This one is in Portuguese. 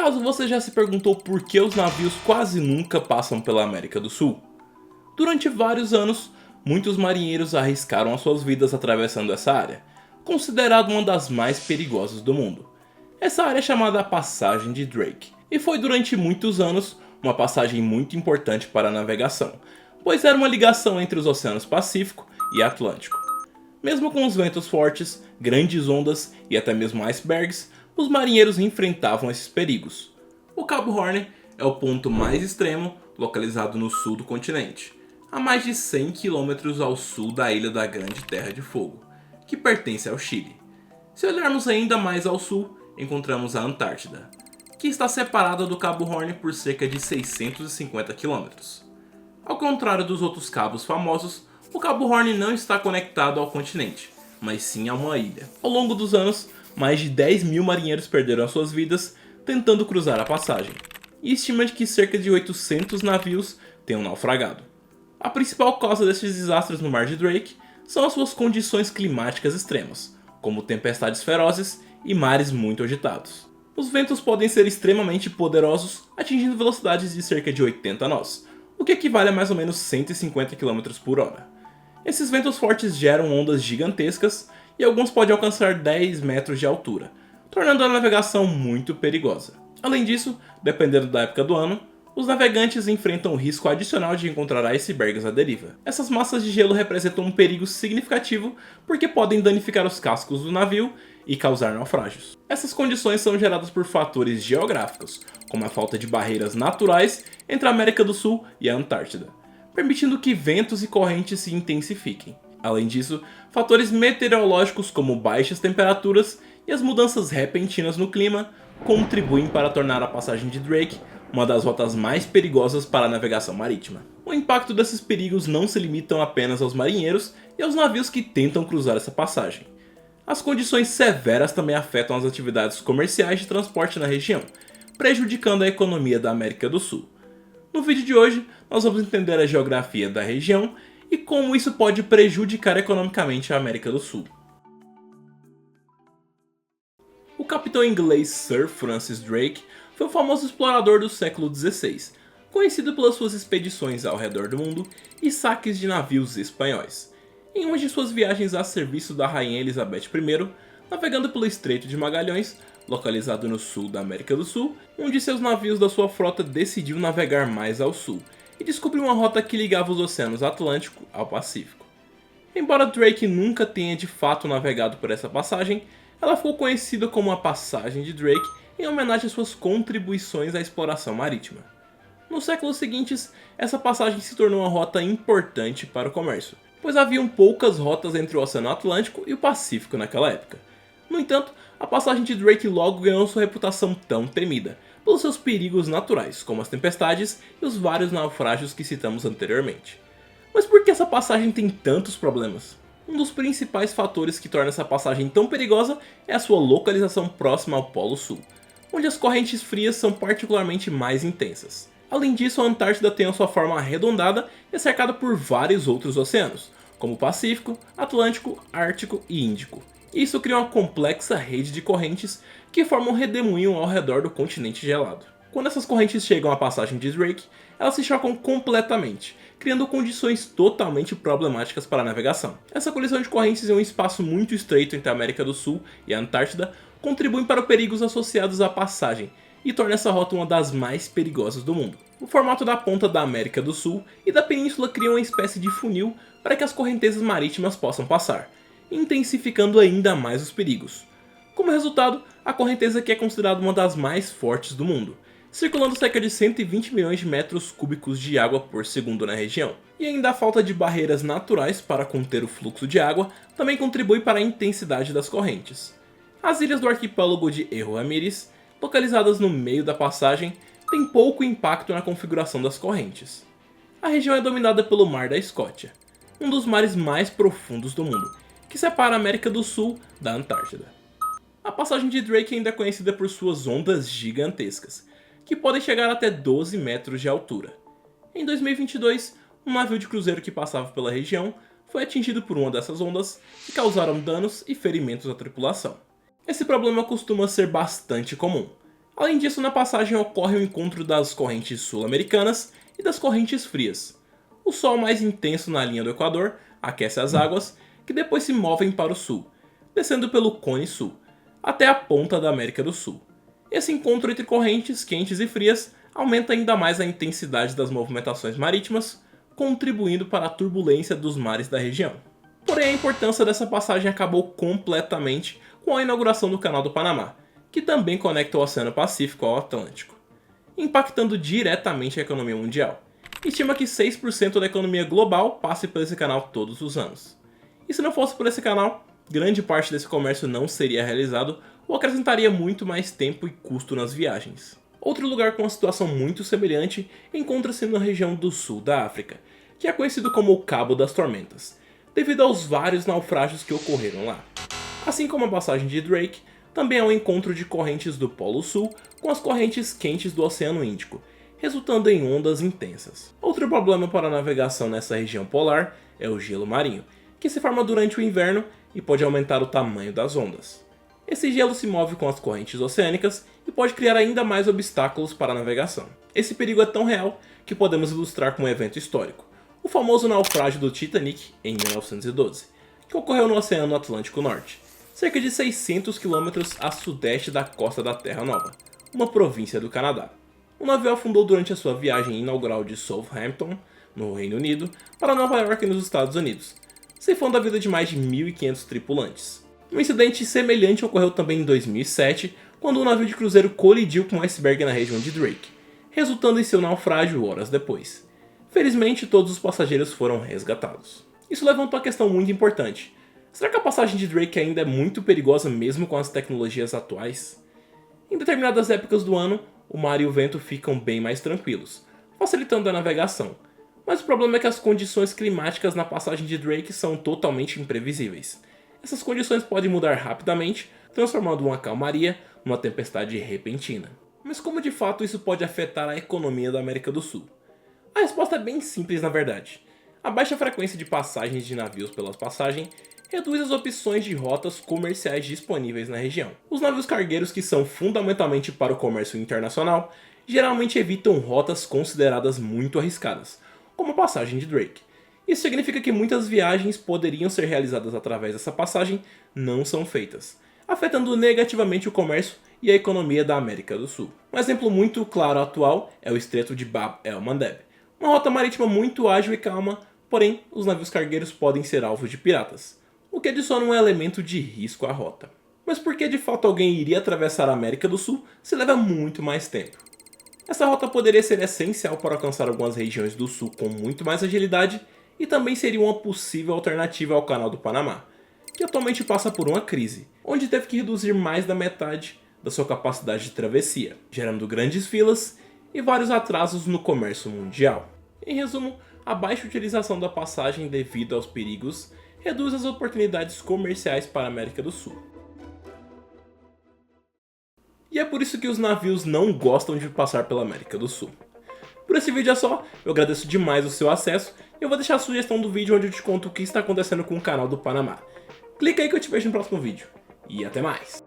Caso você já se perguntou por que os navios quase nunca passam pela América do Sul, durante vários anos, muitos marinheiros arriscaram as suas vidas atravessando essa área, considerada uma das mais perigosas do mundo. Essa área é chamada a Passagem de Drake, e foi durante muitos anos uma passagem muito importante para a navegação, pois era uma ligação entre os oceanos Pacífico e Atlântico. Mesmo com os ventos fortes, grandes ondas e até mesmo icebergs, os marinheiros enfrentavam esses perigos. O Cabo Horn é o ponto mais extremo, localizado no sul do continente, a mais de 100 km ao sul da Ilha da Grande Terra de Fogo, que pertence ao Chile. Se olharmos ainda mais ao sul, encontramos a Antártida, que está separada do Cabo Horn por cerca de 650 km. Ao contrário dos outros cabos famosos, o Cabo Horn não está conectado ao continente, mas sim a uma ilha. Ao longo dos anos, mais de 10 mil marinheiros perderam suas vidas tentando cruzar a passagem, e estima que cerca de 800 navios tenham naufragado. A principal causa desses desastres no Mar de Drake são as suas condições climáticas extremas, como tempestades ferozes e mares muito agitados. Os ventos podem ser extremamente poderosos, atingindo velocidades de cerca de 80 nós, o que equivale a mais ou menos 150 km por hora. Esses ventos fortes geram ondas gigantescas e alguns podem alcançar 10 metros de altura, tornando a navegação muito perigosa. Além disso, dependendo da época do ano, os navegantes enfrentam o risco adicional de encontrar icebergs à deriva. Essas massas de gelo representam um perigo significativo porque podem danificar os cascos do navio e causar naufrágios. Essas condições são geradas por fatores geográficos, como a falta de barreiras naturais entre a América do Sul e a Antártida, permitindo que ventos e correntes se intensifiquem. Além disso, fatores meteorológicos como baixas temperaturas e as mudanças repentinas no clima contribuem para tornar a passagem de Drake uma das rotas mais perigosas para a navegação marítima. O impacto desses perigos não se limitam apenas aos marinheiros e aos navios que tentam cruzar essa passagem. As condições severas também afetam as atividades comerciais de transporte na região, prejudicando a economia da América do Sul. No vídeo de hoje, nós vamos entender a geografia da região e como isso pode prejudicar economicamente a América do Sul. O capitão inglês Sir Francis Drake foi um famoso explorador do século XVI, conhecido pelas suas expedições ao redor do mundo e saques de navios espanhóis. Em uma de suas viagens a serviço da Rainha Elizabeth I, navegando pelo Estreito de Magalhães, localizado no sul da América do Sul, um de seus navios da sua frota decidiu navegar mais ao sul e descobriu uma rota que ligava os oceanos Atlântico ao Pacífico. Embora Drake nunca tenha de fato navegado por essa passagem, ela ficou conhecida como a Passagem de Drake em homenagem às suas contribuições à exploração marítima. Nos séculos seguintes, essa passagem se tornou uma rota importante para o comércio, pois haviam poucas rotas entre o Oceano Atlântico e o Pacífico naquela época. No entanto, a passagem de Drake logo ganhou sua reputação tão temida, pelos seus perigos naturais, como as tempestades e os vários naufrágios que citamos anteriormente. Mas por que essa passagem tem tantos problemas? Um dos principais fatores que torna essa passagem tão perigosa é a sua localização próxima ao Polo Sul, onde as correntes frias são particularmente mais intensas. Além disso, a Antártida tem a sua forma arredondada e é cercada por vários outros oceanos, como o Pacífico, Atlântico, Ártico e Índico. Isso cria uma complexa rede de correntes que formam um redemoinho ao redor do continente gelado. Quando essas correntes chegam à passagem de Drake, elas se chocam completamente, criando condições totalmente problemáticas para a navegação. Essa colisão de correntes em um espaço muito estreito entre a América do Sul e a Antártida contribuem para os perigos associados à passagem e torna essa rota uma das mais perigosas do mundo. O formato da ponta da América do Sul e da península cria uma espécie de funil para que as correntezas marítimas possam passar, intensificando ainda mais os perigos. Como resultado, a correnteza aqui é considerada uma das mais fortes do mundo, circulando cerca de 120 milhões de metros cúbicos de água por segundo na região. E ainda a falta de barreiras naturais para conter o fluxo de água também contribui para a intensidade das correntes. As ilhas do arquipélago de Erro Ramírez, localizadas no meio da passagem, têm pouco impacto na configuração das correntes. A região é dominada pelo Mar da Escócia, um dos mares mais profundos do mundo, que separa a América do Sul da Antártida. A passagem de Drake ainda é conhecida por suas ondas gigantescas, que podem chegar até 12 metros de altura. Em 2022, um navio de cruzeiro que passava pela região foi atingido por uma dessas ondas que causaram danos e ferimentos à tripulação. Esse problema costuma ser bastante comum, Além disso, na passagem ocorre o encontro das correntes sul-americanas e das correntes frias. O sol mais intenso na linha do Equador aquece as águas, que depois se movem para o sul, descendo pelo Cone Sul, até a ponta da América do Sul. Esse encontro entre correntes quentes e frias aumenta ainda mais a intensidade das movimentações marítimas, contribuindo para a turbulência dos mares da região. Porém, a importância dessa passagem acabou completamente com a inauguração do Canal do Panamá, que também conecta o Oceano Pacífico ao Atlântico, impactando diretamente a economia mundial. Estima que 6% da economia global passe por esse canal todos os anos. E se não fosse por esse canal, grande parte desse comércio não seria realizado ou acrescentaria muito mais tempo e custo nas viagens. Outro lugar com uma situação muito semelhante encontra-se na região do sul da África, que é conhecido como o Cabo das Tormentas, devido aos vários naufrágios que ocorreram lá. Assim como a passagem de Drake, também é um encontro de correntes do Polo Sul com as correntes quentes do Oceano Índico, resultando em ondas intensas. Outro problema para a navegação nessa região polar é o gelo marinho, que se forma durante o inverno e pode aumentar o tamanho das ondas. Esse gelo se move com as correntes oceânicas e pode criar ainda mais obstáculos para a navegação. Esse perigo é tão real que podemos ilustrar com um evento histórico, o famoso naufrágio do Titanic em 1912, que ocorreu no Oceano Atlântico Norte, cerca de 600 km a sudeste da costa da Terra Nova, uma província do Canadá. O navio afundou durante a sua viagem inaugural de Southampton, no Reino Unido, para Nova York, nos Estados Unidos, ceifando a vida de mais de 1.500 tripulantes. Um incidente semelhante ocorreu também em 2007, quando um navio de cruzeiro colidiu com um iceberg na região de Drake, resultando em seu naufrágio horas depois. Felizmente, todos os passageiros foram resgatados. Isso levanta uma questão muito importante. Será que a passagem de Drake ainda é muito perigosa mesmo com as tecnologias atuais? Em determinadas épocas do ano, o mar e o vento ficam bem mais tranquilos, facilitando a navegação. Mas o problema é que as condições climáticas na passagem de Drake são totalmente imprevisíveis. Essas condições podem mudar rapidamente, transformando uma calmaria numa tempestade repentina. Mas como de fato isso pode afetar a economia da América do Sul? A resposta é bem simples, na verdade. A baixa frequência de passagens de navios pela passagem reduz as opções de rotas comerciais disponíveis na região. Os navios cargueiros, que são fundamentalmente para o comércio internacional, geralmente evitam rotas consideradas muito arriscadas, como a passagem de Drake. Isso significa que muitas viagens poderiam ser realizadas através dessa passagem não são feitas, afetando negativamente o comércio e a economia da América do Sul. Um exemplo muito claro atual é o Estreito de Bab el-Mandeb, uma rota marítima muito ágil e calma, porém os navios cargueiros podem ser alvos de piratas, o que adiciona um elemento de risco à rota. Mas por que de fato alguém iria atravessar a América do Sul se leva muito mais tempo? Essa rota poderia ser essencial para alcançar algumas regiões do sul com muito mais agilidade e também seria uma possível alternativa ao Canal do Panamá, que atualmente passa por uma crise, onde teve que reduzir mais da metade da sua capacidade de travessia, gerando grandes filas e vários atrasos no comércio mundial. Em resumo, a baixa utilização da passagem devido aos perigos reduz as oportunidades comerciais para a América do Sul. E é por isso que os navios não gostam de passar pela América do Sul. Por esse vídeo é só, eu agradeço demais o seu acesso e eu vou deixar a sugestão do vídeo onde eu te conto o que está acontecendo com o Canal do Panamá. Clica aí que eu te vejo no próximo vídeo. E até mais!